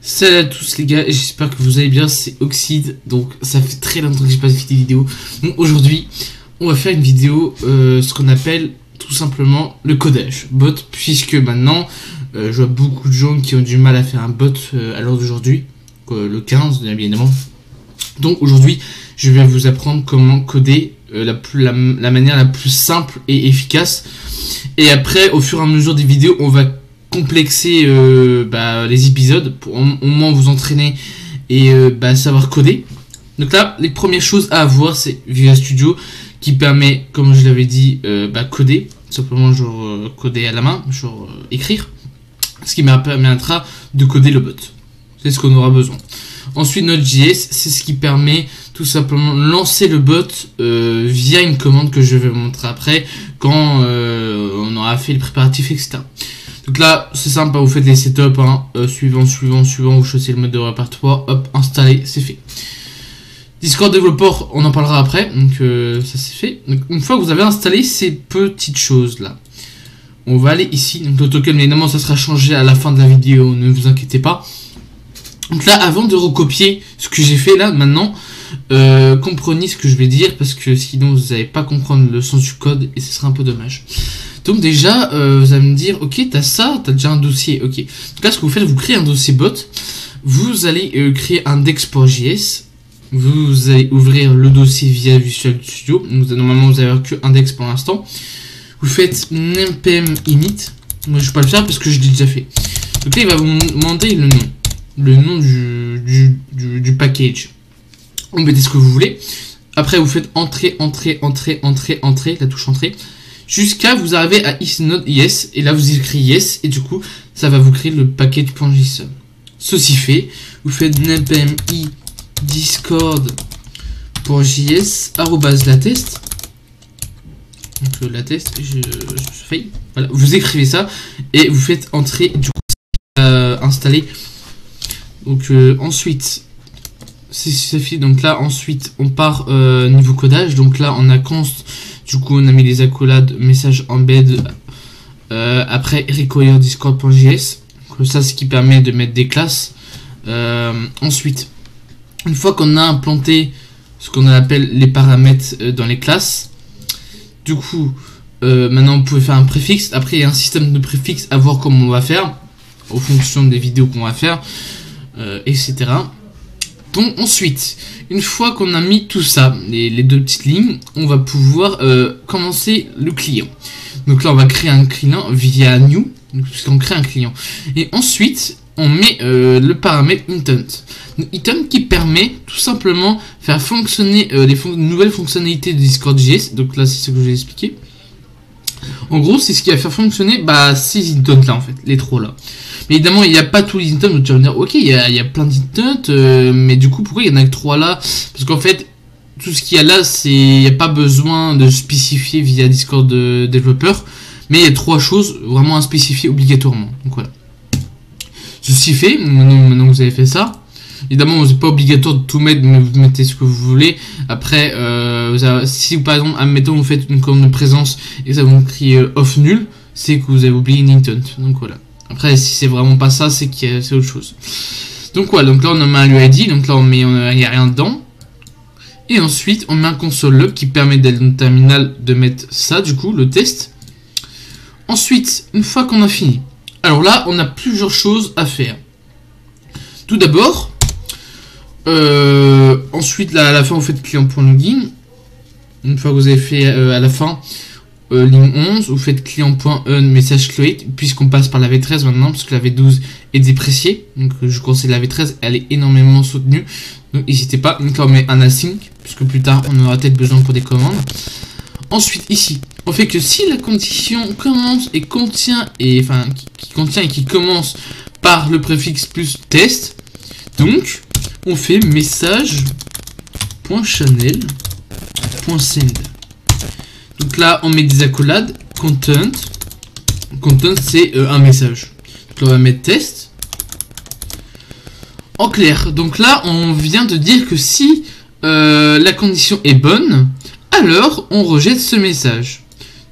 Salut à tous les gars, j'espère que vous allez bien, c'est Oxide, donc ça fait très longtemps que j'ai pas fait des vidéos. Donc aujourd'hui, on va faire une vidéo, ce qu'on appelle tout simplement le codage bot, puisque maintenant, je vois beaucoup de gens qui ont du mal à faire un bot à l'heure d'aujourd'hui, le 15 bien évidemment. Donc aujourd'hui, je vais vous apprendre comment coder la manière la plus simple et efficace. Et après, au fur et à mesure des vidéos, on va complexer les épisodes pour au moins vous entraîner et savoir coder. Donc là, les premières choses à avoir, c'est Visual Studio qui permet, comme je l'avais dit, coder, simplement genre coder à la main, genre écrire, ce qui permettra de coder le bot. C'est ce qu'on aura besoin. Ensuite, Node.js, c'est ce qui permet tout simplement de lancer le bot via une commande que je vais vous montrer après quand on aura fait le préparatif, etc. Donc là, c'est simple, vous faites les setups, suivant, vous choisissez le mode de répertoire, hop, installé, c'est fait. Discord Developer, on en parlera après, donc ça c'est fait. Donc une fois que vous avez installé ces petites choses là, on va aller ici, donc le token, mais évidemment ça sera changé à la fin de la vidéo, ne vous inquiétez pas. Donc là, avant de recopier ce que j'ai fait là, maintenant, comprenez ce que je vais dire, parce que sinon vous n'allez pas comprendre le sens du code, et ce sera un peu dommage. Donc déjà, vous allez me dire, ok, t'as ça, t'as déjà un dossier, ok. Donc là, ce que vous faites, vous créez un dossier bot, vous allez créer un index.js, vous allez ouvrir le dossier via Visual Studio, donc normalement vous avez que index pour l'instant, vous faites npm init, moi je ne vais pas le faire parce que je l'ai déjà fait. Donc là, il va vous demander le nom du package, vous mettez ce que vous voulez, après vous faites entrée, la touche entrée, jusqu'à vous arriver à isNode.js, et là vous écrivez yes, et du coup ça va vous créer le package.json. Ceci fait, vous faites npm i discord.js @latest, donc latest, je fais, voilà, vous écrivez ça et vous faites entrer, du coup installer. Donc ensuite c'est suffit. Donc là ensuite on part niveau codage. Donc là on a const, du coup on a mis les accolades message embed, après require discord.js, ça ce qui permet de mettre des classes. Ensuite, une fois qu'on a implanté ce qu'on appelle les paramètres dans les classes, du coup maintenant vous pouvez faire un préfixe. Après il y a un système de préfixe à voir comment on va faire en fonction des vidéos qu'on va faire, etc. Donc ensuite, une fois qu'on a mis tout ça, les deux petites lignes, on va pouvoir commencer le client. Donc là on va créer un client via new, puisqu'on crée un client, et ensuite on met le paramètre intent. Intent qui permet tout simplement faire fonctionner les nouvelles fonctionnalités de Discord.js. Donc là c'est ce que je vais expliquer. En gros c'est ce qui va faire fonctionner ces intents là, en fait, les trois là. Mais évidemment il n'y a pas tous les intents, donc tu vas me dire ok il y a plein d'intents, mais du coup pourquoi il y en a que 3 là? Parce qu'en fait tout ce qu'il y a là, il n'y a pas besoin de spécifier via Discord développeur, mais il y a 3 choses vraiment à spécifier obligatoirement. Donc voilà. Ceci fait, maintenant que vous avez fait ça, évidemment c'est pas obligatoire de tout mettre, mais vous mettez ce que vous voulez. Après si par exemple admettons vous faites une commande de présence et ça vous crie off nul, c'est que vous avez oublié une intent. Donc voilà. Après si c'est vraiment pas ça, c'est que c'est autre chose. Donc voilà, donc là on a mis un UID, donc là il n'y a rien dedans. Et ensuite on met un console log qui permet d'aller dans le terminal de mettre ça, du coup le test. Ensuite, une fois qu'on a fini, alors là on a plusieurs choses à faire. Tout d'abord, ensuite là, à la fin vous faites client.login. Une fois que vous avez fait à la fin ligne 11, vous faites client.un message create, puisqu'on passe par la V13 maintenant, parce que la V12 est dépréciée. Donc je conseille la V13, elle est énormément soutenue, donc n'hésitez pas. Donc là on met un async, puisque plus tard on aura peut-être besoin pour des commandes. Ensuite ici on fait que si la condition commence et contient, et enfin qui contient et qui commence par le préfixe plus test, donc on fait message.channel.send. donc là on met des accolades content c'est un message, donc là on va mettre test en clair. Donc là on vient de dire que si la condition est bonne, alors on rejette ce message.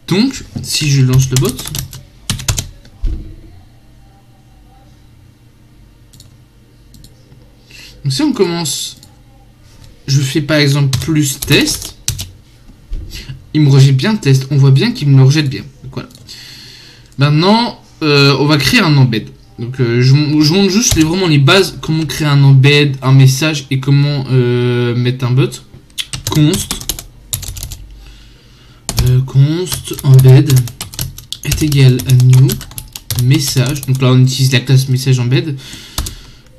Donc si je lance le bot, Donc si on commence, je fais par exemple plus test, il me rejette bien test, on voit bien qu'il me le rejette bien. Donc voilà. Maintenant, on va créer un embed. Donc je montre juste vraiment les bases, comment créer un embed, un message et comment mettre un bot. Const embed est égal à new message. Donc là on utilise la classe message embed.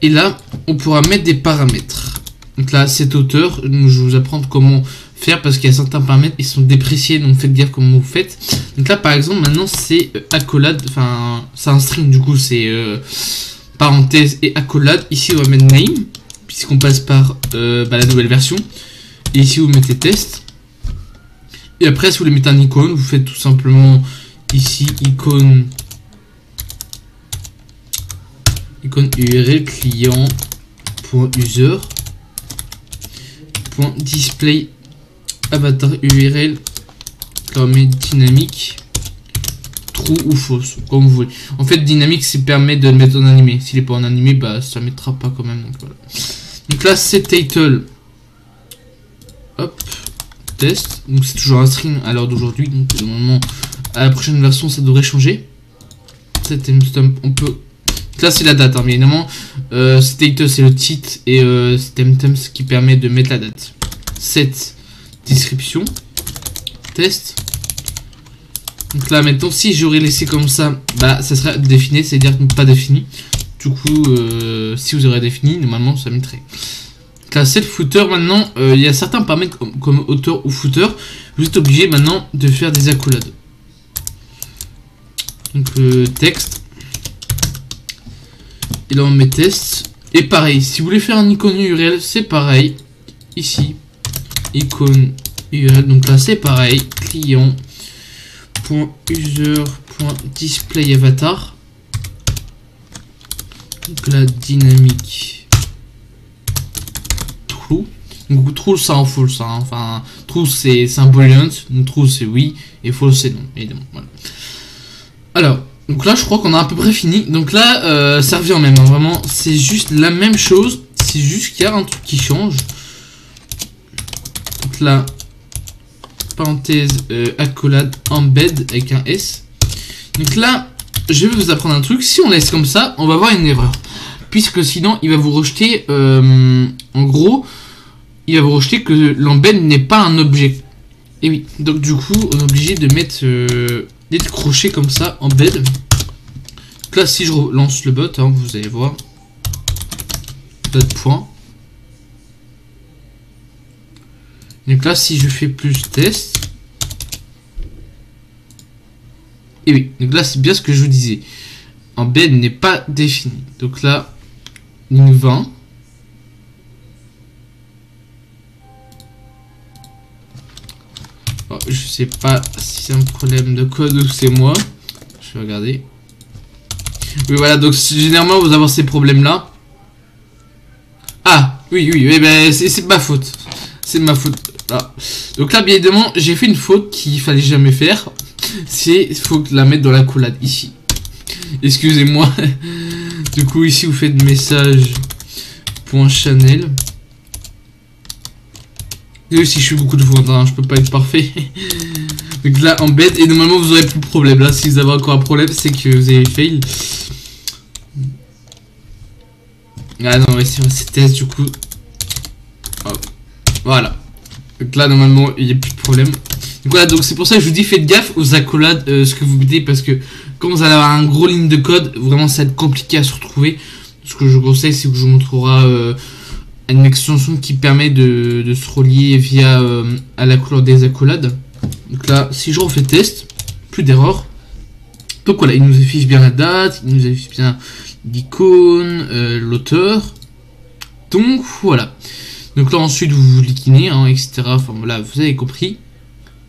Et là on pourra mettre des paramètres. Donc là cet auteur, je vais vous apprendre comment faire parce qu'il y a certains paramètres qui sont dépréciés, donc faites gaffe comment vous faites. Donc là par exemple maintenant c'est accolade, enfin c'est un string, du coup c'est parenthèse et accolade. Ici on va mettre name puisqu'on passe par la nouvelle version, et ici vous mettez test. Et après si vous voulez mettre un icône, vous faites tout simplement ici icône url client.user.display avatar URL, comme dynamique, true ou fausse, comme vous voulez. En fait, dynamique, c'est permet de le mettre en animé. S'il n'est pas en animé, bah ça mettra pas quand même. Donc voilà. Donc là, c'est title. Hop, test. Donc c'est toujours un string à l'heure d'aujourd'hui. Donc normalement, à la prochaine version, ça devrait changer. On peut. Donc là, c'est la date, hein, bien évidemment. Title, c'est le titre, et temtem, ce qui permet de mettre la date. Set description test. Donc là maintenant si j'aurais laissé comme ça, bah ça serait défini, c'est-à-dire pas défini. Du coup si vous aurez défini, normalement ça mettrait. Donc là c'est le footer. Maintenant il y a certains paramètres comme auteur ou footer, vous êtes obligé maintenant de faire des accolades. Donc texte, et là on met test. Et pareil, si vous voulez faire un icône URL, c'est pareil ici, icône URL. Donc là c'est pareil, client.user.displayAvatar. Donc là dynamique true. Donc true ça en false, ça, hein. Enfin true c'est un boolean, donc true c'est oui et false c'est non, évidemment. Voilà. Alors donc là je crois qu'on a à peu près fini. Donc là ça revient même, hein. Vraiment c'est juste la même chose, c'est juste qu'il y a un truc qui change. Donc là parenthèse accolade embed avec un S. Donc là je vais vous apprendre un truc. Si on laisse comme ça, on va avoir une erreur, puisque sinon il va vous rejeter en gros il va vous rejeter que l'embed n'est pas un objet. Et oui, donc du coup on est obligé de mettre des crochets comme ça, embed. Donc là si je relance le bot, hein, vous allez voir dot point. Donc là si je fais plus test, et oui, donc là c'est bien ce que je vous disais, embed n'est pas défini. Donc là ligne 20, je sais pas si c'est un problème de code ou c'est moi, je vais regarder. Oui voilà, donc généralement vous avez ces problèmes là. Ah oui ben, c'est ma faute, c'est ma faute. Ah. Donc là bien évidemment j'ai fait une faute qu'il fallait jamais faire, c'est il faut la mettre dans la collade ici. Excusez-moi. Du coup ici vous faites message.channel. Et si je fais beaucoup de fautes, hein, je peux pas être parfait. Donc là embed, et normalement vous aurez plus de problème. Là si vous avez encore un problème c'est que vous avez fail. Ah non ouais c'est test du coup. Hop. Voilà. Donc là normalement il n'y a plus de problème. Donc voilà, donc c'est pour ça que je vous dis faites gaffe aux accolades, ce que vous mettez, parce que quand vous allez avoir un gros ligne de code, vraiment ça va être compliqué à se retrouver. Ce que je vous conseille c'est que je vous montrera une extension qui permet de se relier via à la couleur des accolades. Donc là si je refais test, plus d'erreur. Donc voilà, il nous affiche bien la date, il nous affiche bien l'icône, l'auteur. Donc voilà. Donc là ensuite vous vous liquinez, hein, etc. Enfin voilà, vous avez compris.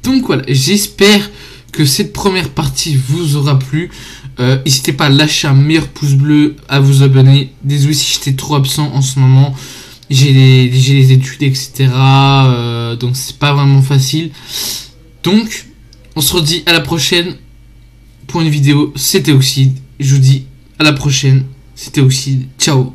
Donc voilà, j'espère que cette première partie vous aura plu. N'hésitez pas à lâcher un meilleur pouce bleu, à vous abonner. Désolé si j'étais trop absent en ce moment. J'ai les études, etc. Donc c'est pas vraiment facile. Donc on se redit à la prochaine pour une vidéo. C'était Oxide. Je vous dis à la prochaine. C'était Oxide. Ciao.